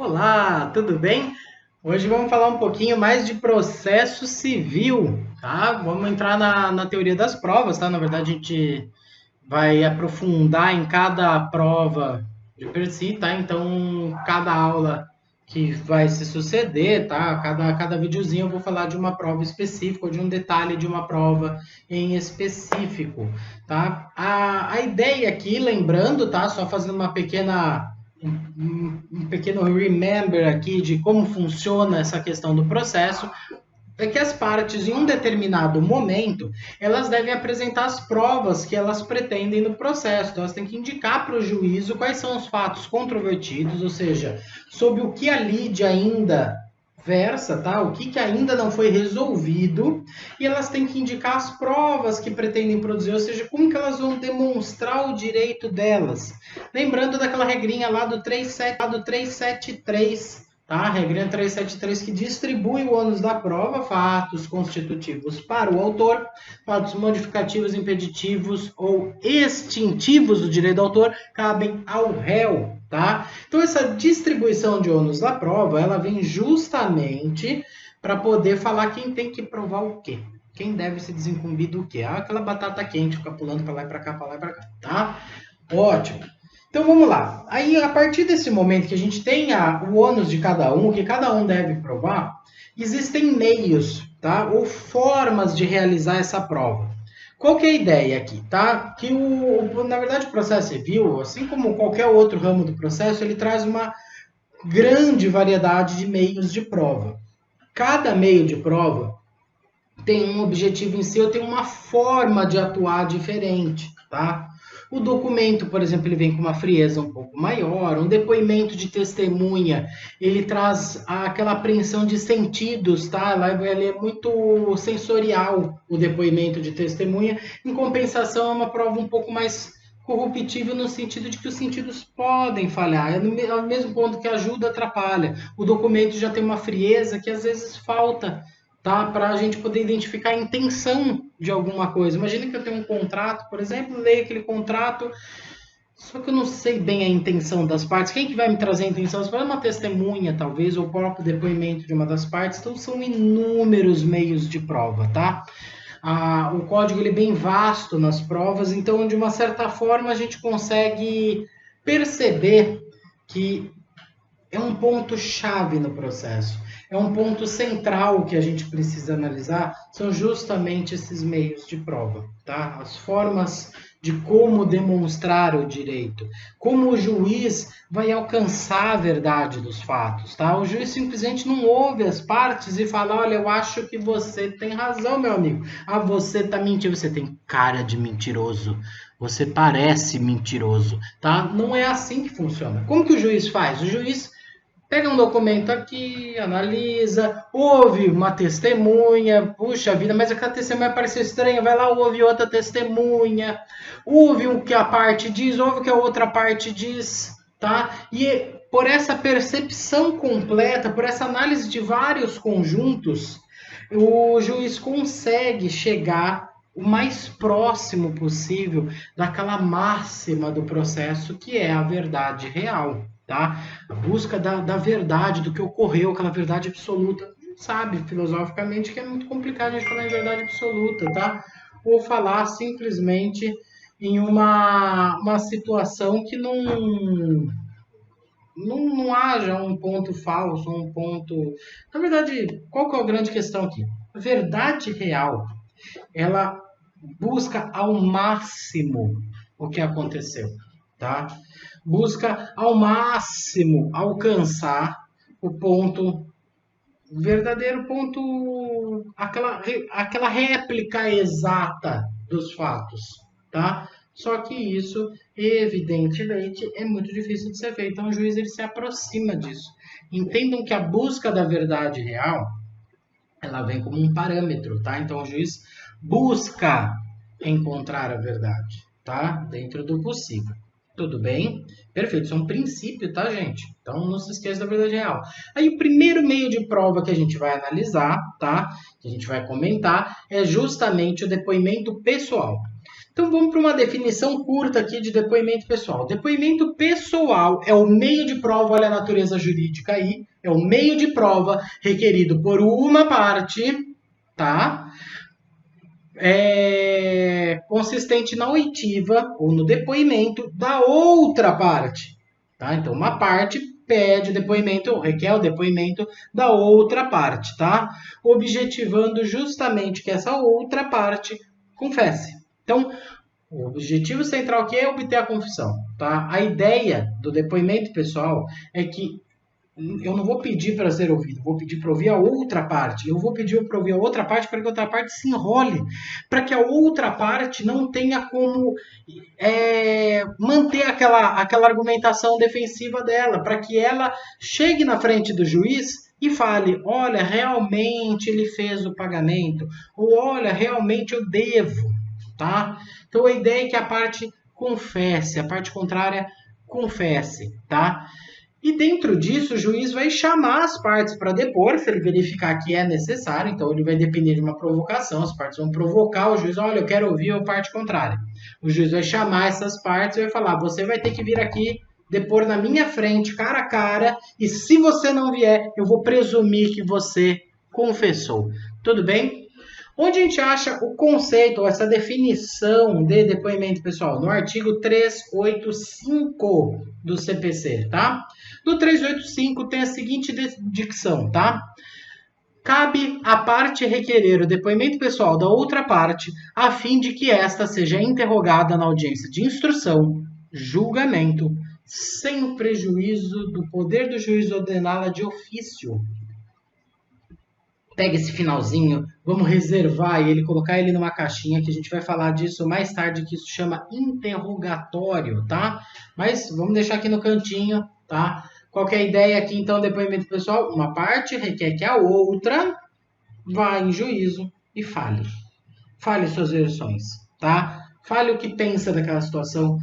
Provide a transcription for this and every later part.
Olá, tudo bem? Hoje vamos falar um pouquinho mais de processo civil, tá? Vamos entrar na teoria das provas, tá? Na verdade, a gente vai aprofundar em cada prova de per si, tá? Então, cada aula que vai se suceder, tá? Cada videozinho eu vou falar de uma prova específica, ou de um detalhe de uma prova em específico, tá? A ideia aqui, lembrando, tá? Só fazendo um pequeno remember aqui de como funciona essa questão do processo, é que as partes, em um determinado momento, elas devem apresentar as provas que elas pretendem no processo. Então, elas têm que indicar para o juízo quais são os fatos controvertidos, ou seja, sobre o que a lide ainda versa, tá? O que ainda não foi resolvido, e elas têm que indicar as provas que pretendem produzir, ou seja, como que elas vão demonstrar o direito delas. Lembrando daquela regrinha lá do 373, tá? A regrinha 373 que distribui o ônus da prova, fatos constitutivos para o autor, fatos modificativos, impeditivos ou extintivos do direito do autor cabem ao réu, tá? Então essa distribuição de ônus da prova, ela vem justamente para poder falar quem tem que provar o quê. Quem deve se desincumbir do quê? Ah, aquela batata quente, fica pulando para lá e para cá, para lá e para cá, tá? Ótimo. Então vamos lá. Aí, a partir desse momento que a gente tem o ônus de cada um, o que cada um deve provar, existem meios, tá? Ou formas de realizar essa prova. Qual que é a ideia aqui, tá? Que na verdade o processo civil, assim como qualquer outro ramo do processo, ele traz uma grande variedade de meios de prova. Cada meio de prova tem um objetivo em si, ou tem uma forma de atuar diferente, tá? O documento, por exemplo, ele vem com uma frieza um pouco maior, um depoimento de testemunha, ele traz aquela apreensão de sentidos, tá? Ele é muito sensorial, o depoimento de testemunha. Em compensação, é uma prova um pouco mais corruptível no sentido de que os sentidos podem falhar. É no mesmo ponto que ajuda, atrapalha. O documento já tem uma frieza que às vezes falta, tá? Para a gente poder identificar a intenção de alguma coisa. Imagina que eu tenho um contrato, por exemplo, leio aquele contrato, só que eu não sei bem a intenção das partes. Quem que vai me trazer a intenção? Se for uma testemunha, talvez, ou o próprio depoimento de uma das partes. Então, são inúmeros meios de prova, tá? O código ele é bem vasto nas provas, então, de uma certa forma, a gente consegue perceber que é um ponto-chave no processo. É um ponto central que a gente precisa analisar, são justamente esses meios de prova, tá? As formas de como demonstrar o direito, como o juiz vai alcançar a verdade dos fatos, tá? O juiz simplesmente não ouve as partes e fala, olha, eu acho que você tem razão, meu amigo. Ah, você tá mentindo, você tem cara de mentiroso. Você parece mentiroso, tá? Não é assim que funciona. Como que o juiz faz? O juiz pega um documento aqui, analisa, ouve uma testemunha, puxa vida, mas aquela testemunha pareceu estranha, vai lá, ouve outra testemunha, ouve o que a parte diz, ouve o que a outra parte diz, tá? E por essa percepção completa, por essa análise de vários conjuntos, o juiz consegue chegar o mais próximo possível daquela máxima do processo que é a verdade real, tá? A busca da verdade, do que ocorreu, aquela verdade absoluta. A gente sabe filosoficamente que é muito complicado a gente falar em verdade absoluta, tá? Ou falar simplesmente em uma situação que não haja um ponto falso, um ponto. Na verdade, qual que é a grande questão aqui? A verdade real, ela busca ao máximo o que aconteceu, tá? Busca ao máximo alcançar o ponto, o verdadeiro ponto, aquela réplica exata dos fatos, tá? Só que isso, evidentemente, é muito difícil de ser feito. Então, o juiz ele se aproxima disso. Entendam que a busca da verdade real, ela vem como um parâmetro, tá? Então, o juiz busca encontrar a verdade, tá? Dentro do possível. Tudo bem? Perfeito. Isso é um princípio, tá, gente? Então, não se esqueça da verdade real. Aí, o primeiro meio de prova que a gente vai analisar, tá? Que a gente vai comentar, é justamente o depoimento pessoal. Então vamos para uma definição curta aqui de depoimento pessoal. Depoimento pessoal é o meio de prova, olha a natureza jurídica aí, é o meio de prova requerido por uma parte, tá? Consistente na oitiva ou no depoimento da outra parte, tá? Então uma parte pede o depoimento, ou requer o depoimento da outra parte, tá? Objetivando justamente que essa outra parte confesse. Então, o objetivo central aqui é obter a confissão, tá? A ideia do depoimento pessoal é que eu não vou pedir para ser ouvido, vou pedir para ouvir a outra parte. Eu vou pedir para ouvir a outra parte para que a outra parte se enrole, para que a outra parte não tenha como manter aquela argumentação defensiva dela, para que ela chegue na frente do juiz e fale, olha, realmente ele fez o pagamento, ou olha, realmente eu devo, tá? Então a ideia é que a parte confesse, a parte contrária confesse, tá? E dentro disso, o juiz vai chamar as partes para depor, se ele verificar que é necessário. Então, ele vai depender de uma provocação. As partes vão provocar o juiz. Olha, eu quero ouvir a parte contrária. O juiz vai chamar essas partes e vai falar, você vai ter que vir aqui depor na minha frente, cara a cara. E se você não vier, eu vou presumir que você confessou. Tudo bem? Onde a gente acha o conceito, ou essa definição de depoimento pessoal? No artigo 385 do CPC, tá? No 385 tem a seguinte dicção, tá? Cabe à parte requerer o depoimento pessoal da outra parte, a fim de que esta seja interrogada na audiência de instrução, julgamento, sem prejuízo do poder do juiz ordená-la de ofício. Pega esse finalzinho, vamos reservar ele, colocar ele numa caixinha, que a gente vai falar disso mais tarde, que isso chama interrogatório, tá? Mas vamos deixar aqui no cantinho, tá? Qual que é a ideia aqui, então, depoimento pessoal? Uma parte requer que a outra vá em juízo e fale. Fale suas versões, tá? Fale o que pensa daquela situação.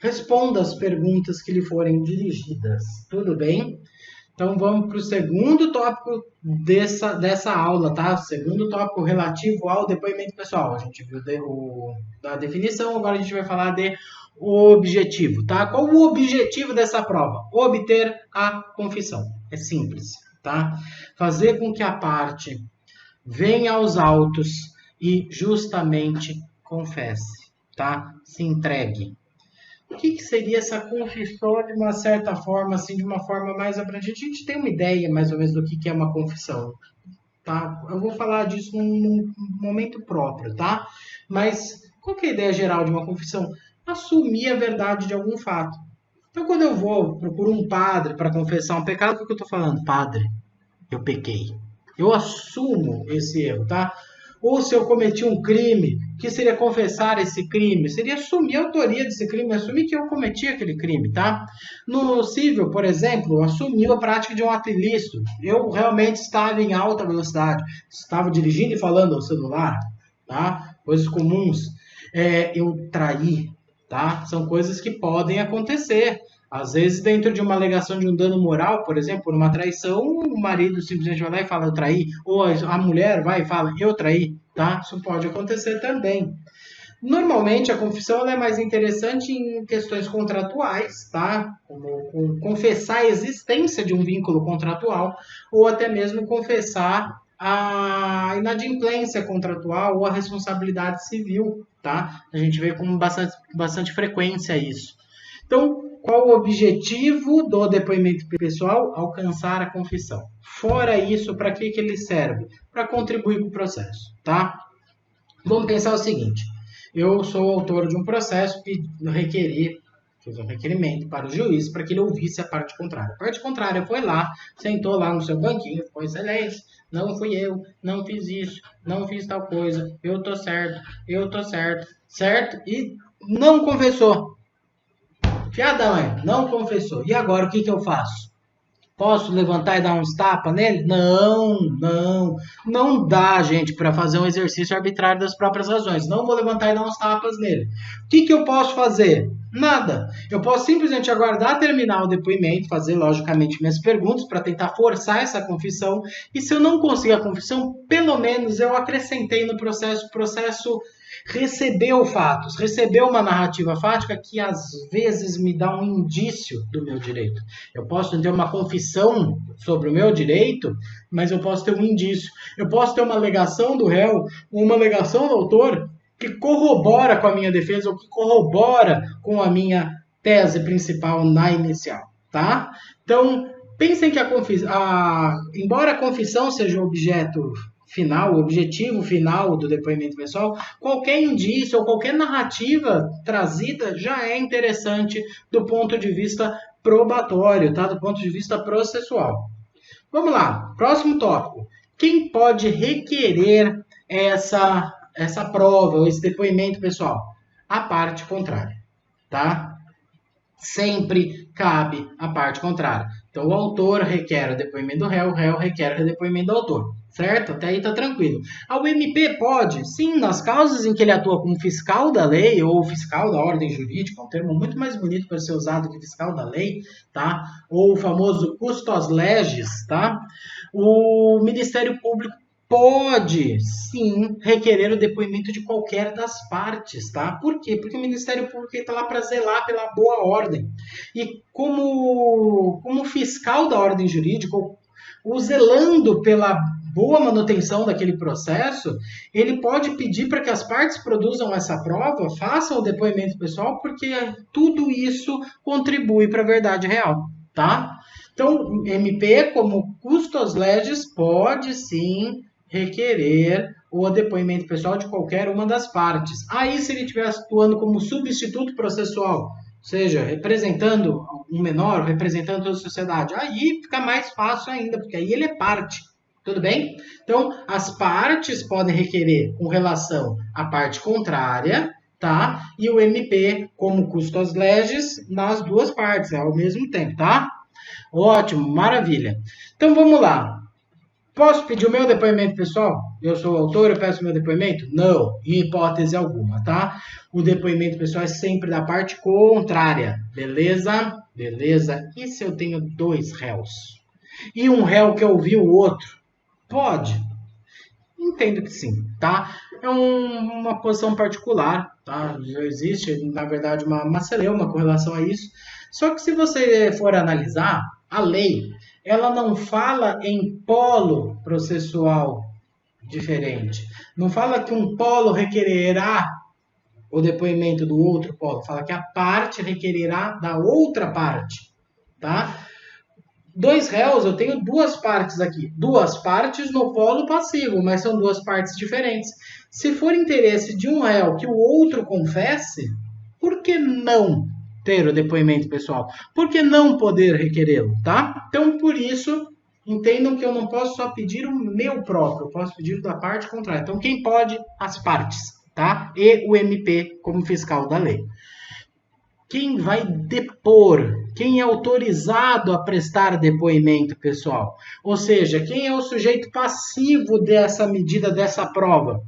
Responda as perguntas que lhe forem dirigidas. Tudo bem? Então vamos para o segundo tópico dessa aula, tá? Segundo tópico relativo ao depoimento pessoal. A gente viu da definição, agora a gente vai falar de objetivo, tá? Qual o objetivo dessa prova? Obter a confissão. É simples, tá? Fazer com que a parte venha aos autos e justamente confesse, tá? Se entregue. O que seria essa confissão de uma certa forma, assim, de uma forma mais abrangente? A gente tem uma ideia, mais ou menos, do que é uma confissão, tá? Eu vou falar disso num momento próprio, tá? Mas qual que é a ideia geral de uma confissão? Assumir a verdade de algum fato. Então, quando eu procuro um padre para confessar um pecado, o que eu estou falando? Padre, eu pequei. Eu assumo esse erro, tá? Ou se eu cometi um crime, que seria confessar esse crime? Seria assumir a autoria desse crime, assumir que eu cometi aquele crime, tá? No civil, por exemplo, assumir a prática de um ato ilícito. Eu realmente estava em alta velocidade, estava dirigindo e falando ao celular, tá? Coisas comuns. Eu traí, tá? São coisas que podem acontecer. Às vezes, dentro de uma alegação de um dano moral, por exemplo, por uma traição, o marido simplesmente vai lá e fala, eu traí. Ou a mulher vai e fala, eu traí, tá? Isso pode acontecer também. Normalmente, a confissão ela é mais interessante em questões contratuais, tá? Como confessar a existência de um vínculo contratual, ou até mesmo confessar a inadimplência contratual ou a responsabilidade civil, tá? A gente vê com bastante frequência isso. Então, qual o objetivo do depoimento pessoal? Alcançar a confissão. Fora isso, para que ele serve? Para contribuir com o processo, tá? Vamos pensar o seguinte. Eu sou autor de um processo que fiz um requerimento para o juiz para que ele ouvisse a parte contrária. A parte contrária foi lá, sentou lá no seu banquinho, foi excelência, não fui eu, não fiz isso, não fiz tal coisa, eu tô certo, certo? E não confessou. Fiadão, não confessou. E agora o que eu faço? Posso levantar e dar uns tapas nele? Não dá, gente, para fazer um exercício arbitrário das próprias razões. Não vou levantar e dar uns tapas nele. O que eu posso fazer? Nada. Eu posso simplesmente aguardar terminar o depoimento, fazer, logicamente, minhas perguntas para tentar forçar essa confissão. E se eu não conseguir a confissão, pelo menos eu acrescentei no processo. O processo recebeu fatos, recebeu uma narrativa fática que às vezes me dá um indício do meu direito. Eu posso ter uma confissão sobre o meu direito, mas eu posso ter um indício. Eu posso ter uma alegação do réu, uma alegação do autor que corrobora com a minha defesa ou que corrobora com a minha tese principal na inicial, tá? Então, pensem que embora a confissão seja o objeto final, o objetivo final do depoimento pessoal, qualquer indício ou qualquer narrativa trazida já é interessante do ponto de vista probatório, tá? Do ponto de vista processual. Vamos lá, próximo tópico. Quem pode requerer essa prova ou esse depoimento pessoal? A parte contrária, tá? Sempre cabe a parte contrária. Então, o autor requer o depoimento do réu, o réu requer o depoimento do autor, certo? Até aí tá tranquilo. O MP pode, sim, nas causas em que ele atua como fiscal da lei ou fiscal da ordem jurídica, um termo muito mais bonito para ser usado que fiscal da lei, tá? Ou o famoso custos legis, tá? O Ministério Público pode, sim, requerer o depoimento de qualquer das partes, tá? Por quê? Porque o Ministério Público está lá para zelar pela boa ordem. E como fiscal da ordem jurídica, ou zelando pela boa manutenção daquele processo, ele pode pedir para que as partes produzam essa prova, façam o depoimento pessoal, porque tudo isso contribui para a verdade real, tá? Então, MP, como custos legis, pode sim requerer o depoimento pessoal de qualquer uma das partes. Aí, se ele estiver atuando como substituto processual, ou seja, representando um menor, representando toda a sociedade, aí fica mais fácil ainda, porque aí ele é parte. Tudo bem? Então, as partes podem requerer com relação à parte contrária, tá? E o MP, como custos legis, nas duas partes, ao mesmo tempo, tá? Ótimo, maravilha. Então, vamos lá. Posso pedir o meu depoimento pessoal? Eu sou o autor, eu peço o meu depoimento? Não, em hipótese alguma, tá? O depoimento pessoal é sempre da parte contrária, beleza? Beleza. E se eu tenho dois réus? E um réu que ouviu o outro? Pode. Entendo que sim, tá? É uma posição particular, tá? Já existe, na verdade, uma celeuma com relação a isso. Só que se você for analisar, a lei, ela não fala em polo processual diferente. Não fala que um polo requererá o depoimento do outro polo. Fala que a parte requererá da outra parte, tá? Dois réus, eu tenho duas partes aqui. Duas partes no polo passivo, mas são duas partes diferentes. Se for interesse de um réu que o outro confesse, por que não ter o depoimento pessoal? Por que não poder requerê-lo, tá? Então, por isso, entendam que eu não posso só pedir o meu próprio, eu posso pedir da parte contrária. Então, quem pode? As partes, tá? E o MP como fiscal da lei. Quem vai depor? Quem é autorizado a prestar depoimento pessoal? Ou seja, quem é o sujeito passivo dessa medida, dessa prova?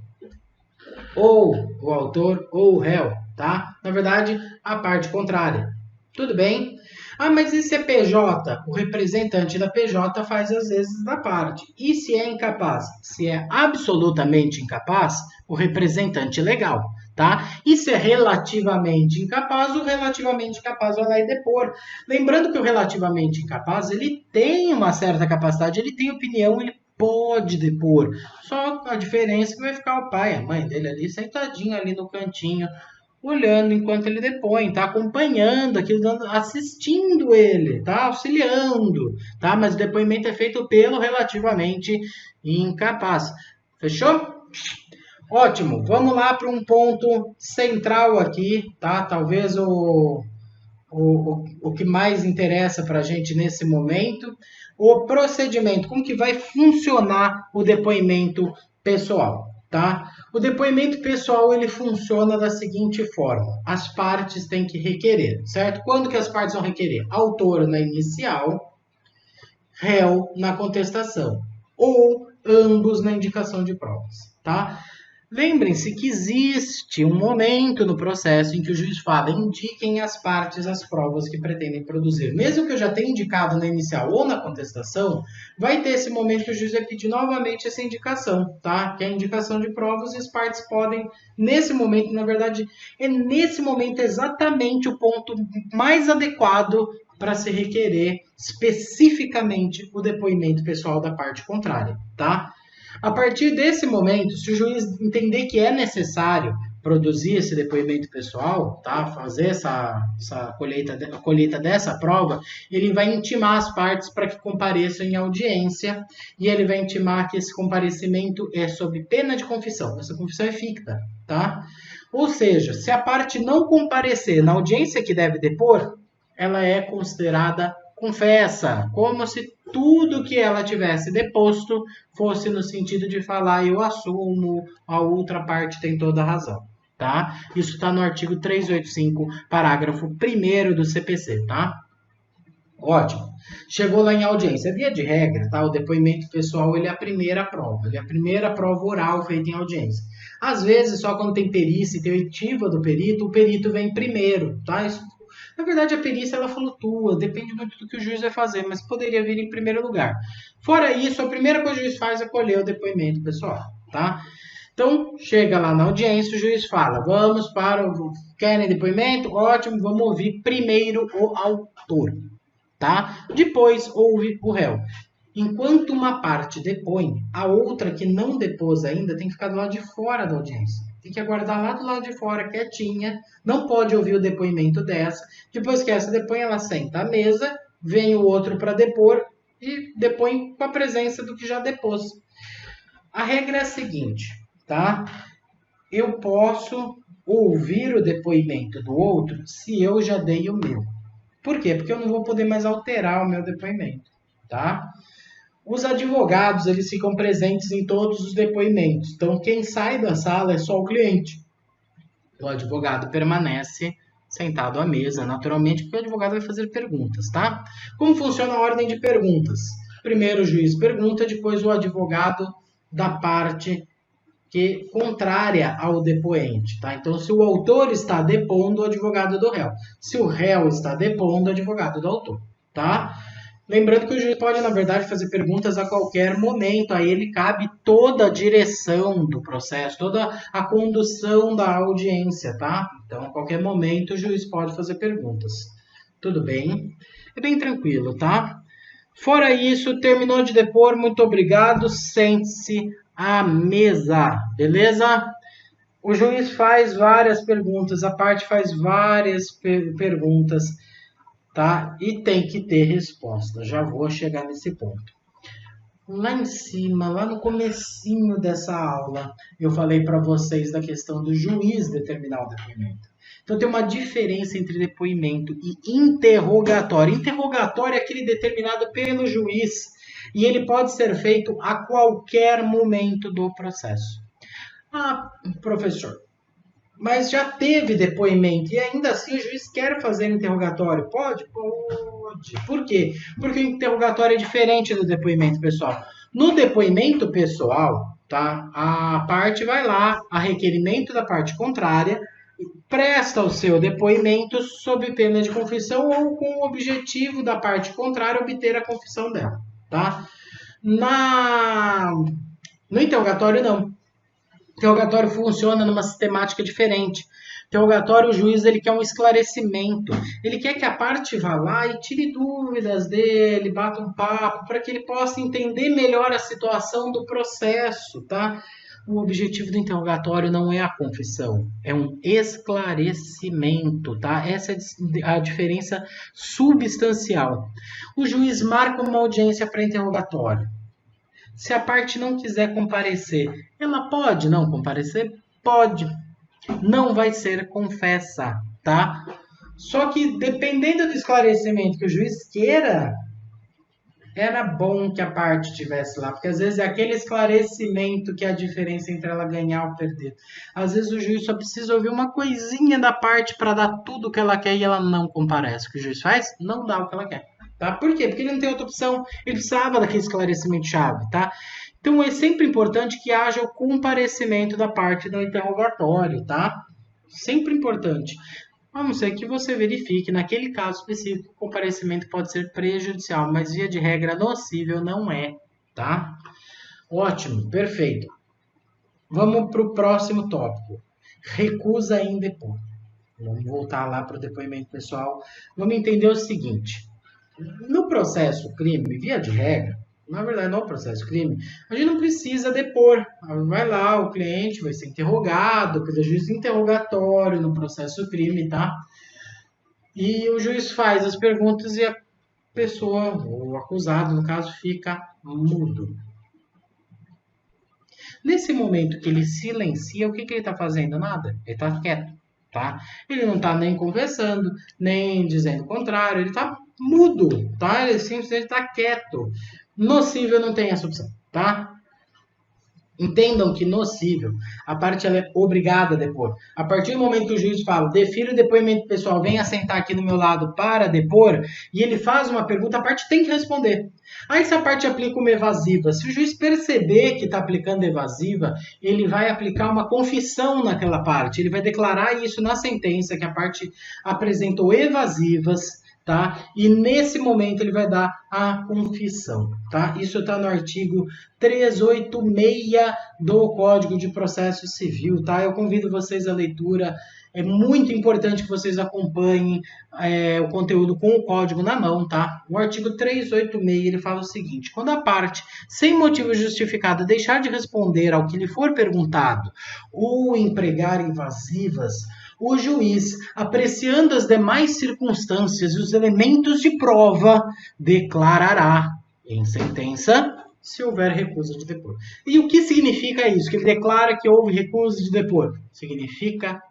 Ou o autor ou o réu, tá? Na verdade, a parte contrária. Tudo bem? Ah, mas e se é PJ? O representante da PJ faz às vezes da parte. E se é incapaz? Se é absolutamente incapaz, o representante legal. Tá? E se é relativamente incapaz, o relativamente incapaz vai lá e depor. Lembrando que o relativamente incapaz, ele tem uma certa capacidade, ele tem opinião, ele pode depor. Só a diferença é que vai ficar o pai, a mãe dele ali, sentadinho ali no cantinho, olhando enquanto ele depõe, tá? Acompanhando aquilo, assistindo ele, tá? Auxiliando, tá? Mas o depoimento é feito pelo relativamente incapaz. Fechou? Ótimo, vamos lá para um ponto central aqui, tá? Talvez o que mais interessa para a gente nesse momento, o procedimento, como que vai funcionar o depoimento pessoal, tá? O depoimento pessoal, ele funciona da seguinte forma, as partes têm que requerer, certo? Quando que as partes vão requerer? Autor na inicial, réu na contestação, ou ambos na indicação de provas, tá? Lembrem-se que existe um momento no processo em que o juiz fala, indiquem as partes as provas que pretendem produzir. Mesmo que eu já tenha indicado na inicial ou na contestação, vai ter esse momento que o juiz vai pedir novamente essa indicação, tá? Que é a indicação de provas e as partes podem, nesse momento, na verdade, é nesse momento exatamente o ponto mais adequado para se requerer especificamente o depoimento pessoal da parte contrária, tá? A partir desse momento, se o juiz entender que é necessário produzir esse depoimento pessoal, tá? Fazer essa colheita dessa prova, ele vai intimar as partes para que compareçam em audiência e ele vai intimar que esse comparecimento é sob pena de confissão. Essa confissão é ficta, tá? Ou seja, se a parte não comparecer na audiência que deve depor, ela é considerada confessa, como se tudo que ela tivesse deposto fosse no sentido de falar eu assumo, a outra parte tem toda a razão, tá? Isso está no artigo 385, parágrafo 1º do CPC, tá? Ótimo. Chegou lá em audiência. Via de regra, tá? O depoimento pessoal ele é a primeira prova. Ele é a primeira prova oral feita em audiência. Às vezes, só quando tem perícia e tem oitiva do perito, o perito vem primeiro, tá? Isso, na verdade, a perícia ela flutua, depende muito do que o juiz vai fazer, mas poderia vir em primeiro lugar. Fora isso, a primeira coisa que o juiz faz é colher o depoimento pessoal, tá? Então, chega lá na audiência, o juiz fala, vamos para o... Querem depoimento? Ótimo, vamos ouvir primeiro o autor, tá? Depois ouve o réu. Enquanto uma parte depõe, a outra que não depôs ainda tem que ficar do lado de fora da audiência. Tem que aguardar lá do lado de fora, quietinha, não pode ouvir o depoimento dessa. Depois que essa depõe, ela senta à mesa, vem o outro para depor e depõe com a presença do que já depôs. A regra é a seguinte, tá? Eu posso ouvir o depoimento do outro se eu já dei o meu. Por quê? Porque eu não vou poder mais alterar o meu depoimento, tá? Os advogados, eles ficam presentes em todos os depoimentos. Então, quem sai da sala é só o cliente. O advogado permanece sentado à mesa, naturalmente, porque o advogado vai fazer perguntas, tá? Como funciona a ordem de perguntas? Primeiro o juiz pergunta, depois o advogado da parte que contrária ao depoente, tá? Então, se o autor está depondo, o advogado do réu. Se o réu está depondo, o advogado do autor, tá? Lembrando que o juiz pode, na verdade, fazer perguntas a qualquer momento, aí ele cabe toda a direção do processo, toda a condução da audiência, tá? Então, a qualquer momento, o juiz pode fazer perguntas. Tudo bem? É bem tranquilo, tá? Fora isso, terminou de depor, muito obrigado, sente-se à mesa, beleza? O juiz faz várias perguntas, a parte faz várias perguntas, tá? E tem que ter resposta. Já vou chegar nesse ponto. Lá em cima, lá no comecinho dessa aula, eu falei para vocês da questão do juiz determinar o depoimento. Então tem uma diferença entre depoimento e interrogatório. Interrogatório é aquele determinado pelo juiz e ele pode ser feito a qualquer momento do processo. Ah, professor, mas já teve depoimento e ainda assim o juiz quer fazer interrogatório. Pode? Pode. Por quê? Porque o interrogatório é diferente do depoimento pessoal. No depoimento pessoal, tá? A parte vai lá, a requerimento da parte contrária, presta o seu depoimento sob pena de confissão ou com o objetivo da parte contrária obter a confissão dela, tá? No interrogatório, não. O interrogatório funciona numa sistemática diferente. O interrogatório, o juiz ele quer um esclarecimento. Ele quer que a parte vá lá e tire dúvidas dele, bata um papo, para que ele possa entender melhor a situação do processo, tá? O objetivo do interrogatório não é a confissão, é um esclarecimento, tá? Essa é a diferença substancial. O juiz marca uma audiência para interrogatório. Se a parte não quiser comparecer, ela pode não comparecer? Pode. Não vai ser confessa, tá? Só que dependendo do esclarecimento que o juiz queira, era bom que a parte estivesse lá, porque às vezes é aquele esclarecimento que é a diferença entre ela ganhar ou perder. Às vezes o juiz só precisa ouvir uma coisinha da parte para dar tudo o que ela quer e ela não comparece. O que o juiz faz? Não dá o que ela quer. Tá? Por quê? Porque ele não tem outra opção. Ele precisava daquele esclarecimento-chave, tá? Então, é sempre importante que haja o comparecimento da parte do interrogatório, tá? Sempre importante. A não ser que você verifique, naquele caso específico, o comparecimento pode ser prejudicial, mas via de regra nocível não é, tá? Ótimo, perfeito. Vamos para o próximo tópico. Recusa em depor. Vamos voltar lá para o depoimento pessoal. Vamos entender o seguinte. No processo crime, via de regra, na verdade, no processo crime, a gente não precisa depor. Vai lá, o cliente vai ser interrogado pelo juiz interrogatório no processo crime, tá? E o juiz faz as perguntas e a pessoa, o acusado, no caso, fica mudo. Nesse momento que ele silencia, o que ele está fazendo? Nada. Ele está quieto, tá? Ele não está nem conversando, nem dizendo o contrário. Ele está mudo, tá? Ele simplesmente está quieto. Nocível não tem essa opção, tá? Entendam que nocível, a parte ela é obrigada a depor. A partir do momento que o juiz fala, defira o depoimento pessoal, venha sentar aqui do meu lado para depor, e ele faz uma pergunta, a parte tem que responder. Aí se a parte aplica uma evasiva, se o juiz perceber que está aplicando evasiva, ele vai aplicar uma confissão naquela parte, ele vai declarar isso na sentença, que a parte apresentou evasivas, tá? E nesse momento ele vai dar a confissão, tá? Isso está no artigo 386 do Código de Processo Civil, tá? Eu convido vocês à leitura. É muito importante que vocês acompanhem o conteúdo com o código na mão, tá? O artigo 386, ele fala o seguinte: quando a parte, sem motivo justificado, deixar de responder ao que lhe for perguntado ou empregar evasivas, o juiz, apreciando as demais circunstâncias e os elementos de prova, declarará em sentença se houver recusa de depor. E o que significa isso? Que ele declara que houve recusa de depor. Significa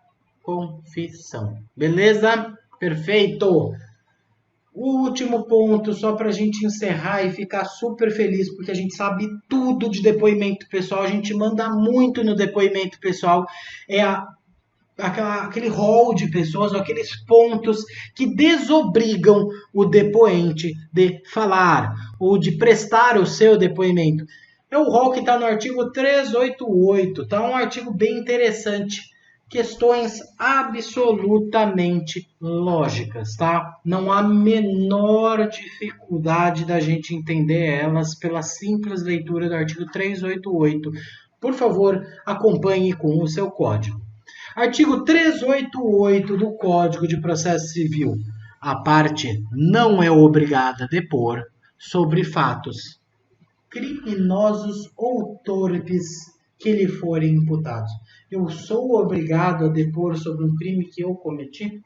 confissão. Beleza? Perfeito! O último ponto, só para a gente encerrar e ficar super feliz, porque a gente sabe tudo de depoimento pessoal, a gente manda muito no depoimento pessoal, é aquele rol de pessoas, ou aqueles pontos que desobrigam o depoente de falar ou de prestar o seu depoimento. É o rol que está no artigo 388, tá? Um artigo bem interessante. Questões absolutamente lógicas, tá? Não há menor dificuldade da gente entender elas pela simples leitura do artigo 388. Por favor, acompanhe com o seu código. Artigo 388 do Código de Processo Civil. A parte não é obrigada a depor sobre fatos criminosos ou torpes que lhe forem imputados. Eu sou obrigado a depor sobre um crime que eu cometi?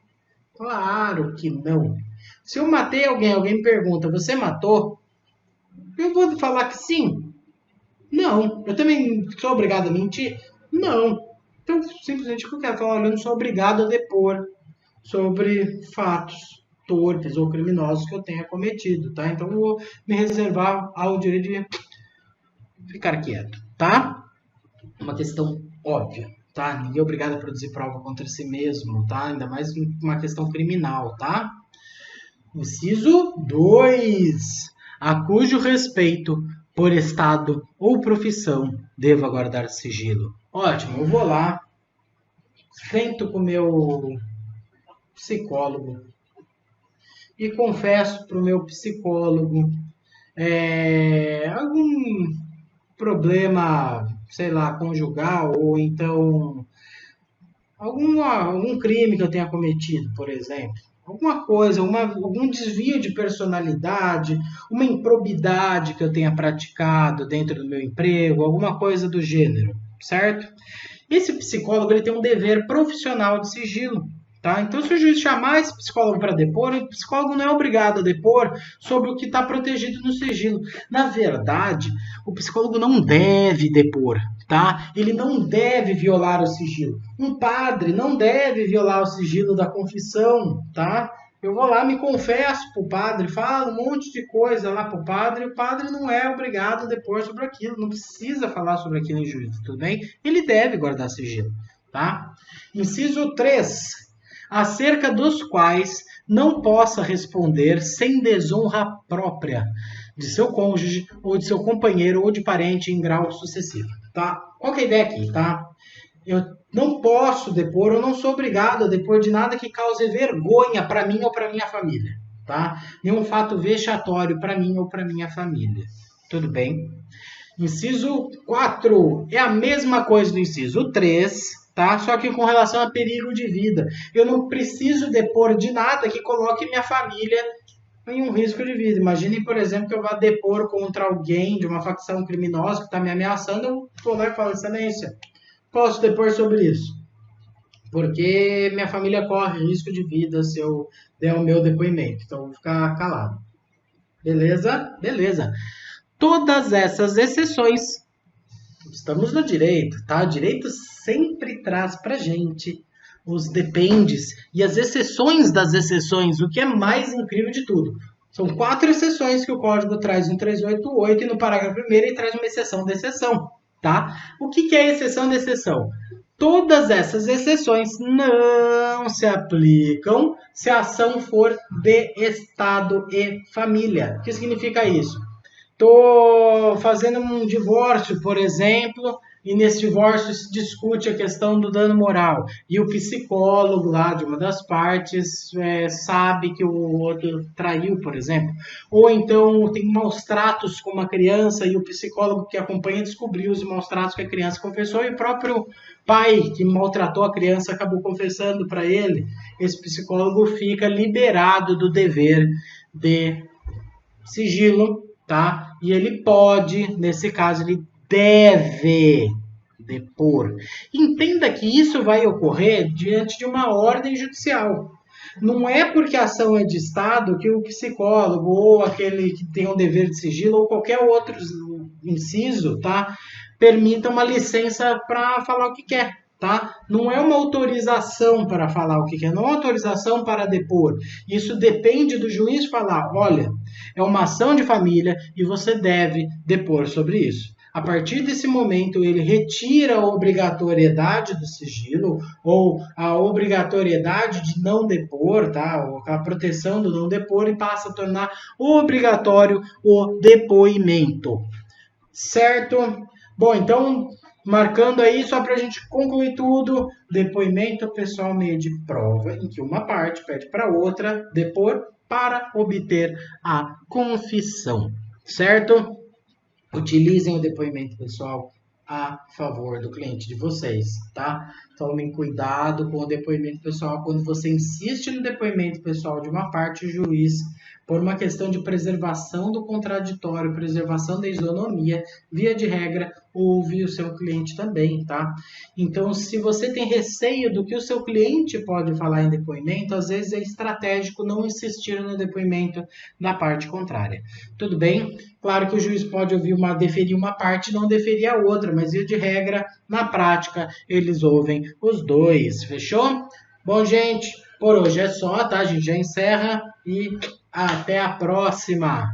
Claro que não. Se eu matei alguém, alguém me pergunta, você matou? Eu vou falar que sim. Não. Eu também sou obrigado a mentir? Não. Então, simplesmente o que eu quero falar, eu não sou obrigado a depor sobre fatos torpes ou criminosos que eu tenha cometido, tá? Então, eu vou me reservar ao direito de ficar quieto, tá? Uma questão óbvia, tá? Ninguém é obrigado a produzir prova contra si mesmo, tá? Ainda mais uma questão criminal, tá? Inciso 2. A cujo respeito por estado ou profissão deva guardar sigilo. Ótimo, eu vou lá, sento com o meu psicólogo e confesso para o meu psicólogo algum problema, sei lá, conjugal, ou então algum crime que eu tenha cometido, por exemplo. Alguma coisa, algum desvio de personalidade, uma improbidade que eu tenha praticado dentro do meu emprego, alguma coisa do gênero, certo? Esse psicólogo ele tem um dever profissional de sigilo. Tá? Então, se o juiz chamar esse psicólogo para depor, o psicólogo não é obrigado a depor sobre o que está protegido no sigilo. Na verdade, o psicólogo não deve depor, tá? Ele não deve violar o sigilo. Um padre não deve violar o sigilo da confissão, tá? Eu vou lá, me confesso para o padre, falo um monte de coisa lá para o padre não é obrigado a depor sobre aquilo, não precisa falar sobre aquilo em juízo, tudo bem? Ele deve guardar sigilo, tá? Inciso 3. Acerca dos quais não possa responder sem desonra própria, de seu cônjuge, ou de seu companheiro, ou de parente em grau sucessivo, tá? Qual que é a ideia aqui, tá? Eu não posso depor, eu não sou obrigado a depor de nada que cause vergonha para mim ou para minha família, tá? Nenhum fato vexatório para mim ou para minha família. Tudo bem? Inciso 4 é a mesma coisa do inciso 3, tá? Só que com relação a perigo de vida. Eu não preciso depor de nada que coloque minha família em um risco de vida. Imagine, por exemplo, que eu vá depor contra alguém de uma facção criminosa que está me ameaçando, eu vou lá e falo, excelência, posso depor sobre isso? Porque minha família corre risco de vida se eu der o meu depoimento. Então, eu vou ficar calado. Beleza? Beleza. Todas essas exceções, estamos no direito, tá? O direito sempre traz pra gente os dependes e as exceções das exceções, o que é mais incrível de tudo. São 4 exceções que o Código traz no 388 e no parágrafo 1º ele traz uma exceção da exceção, tá? O que é exceção da exceção? Todas essas exceções não se aplicam se a ação for de Estado e família. O que significa isso? Estou fazendo um divórcio, por exemplo, e nesse divórcio se discute a questão do dano moral. E o psicólogo lá de uma das partes sabe que o outro traiu, por exemplo. Ou então tem maus tratos com uma criança e o psicólogo que acompanha descobriu os maus tratos que a criança confessou e o próprio pai que maltratou a criança acabou confessando para ele. Esse psicólogo fica liberado do dever de sigilo, tá? E ele pode, nesse caso, ele deve depor. Entenda que isso vai ocorrer diante de uma ordem judicial. Não é porque a ação é de Estado que o psicólogo ou aquele que tem um dever de sigilo ou qualquer outro inciso, tá? Permita uma licença para falar o que quer. Tá? Não é uma autorização para falar o que quer, não é uma autorização para depor. Isso depende do juiz falar, olha, é uma ação de família e você deve depor sobre isso. A partir desse momento, ele retira a obrigatoriedade do sigilo ou a obrigatoriedade de não depor, tá? Ou a proteção do não depor e passa a tornar obrigatório o depoimento. Certo? Bom, então, marcando aí, só para a gente concluir tudo, depoimento pessoal meio de prova, em que uma parte pede para outra depor para obter a confissão, certo? Utilizem o depoimento pessoal a favor do cliente de vocês, tá? Tomem cuidado com o depoimento pessoal. Quando você insiste no depoimento pessoal de uma parte, o juiz, por uma questão de preservação do contraditório, preservação da isonomia, via de regra, ouve o seu cliente também, tá? Então, se você tem receio do que o seu cliente pode falar em depoimento, às vezes é estratégico não insistir no depoimento da parte contrária. Tudo bem? Claro que o juiz pode deferir uma parte e não deferir a outra, mas via de regra, na prática, eles ouvem os dois. Fechou? Bom, gente, por hoje é só, tá? A gente já encerra e até a próxima!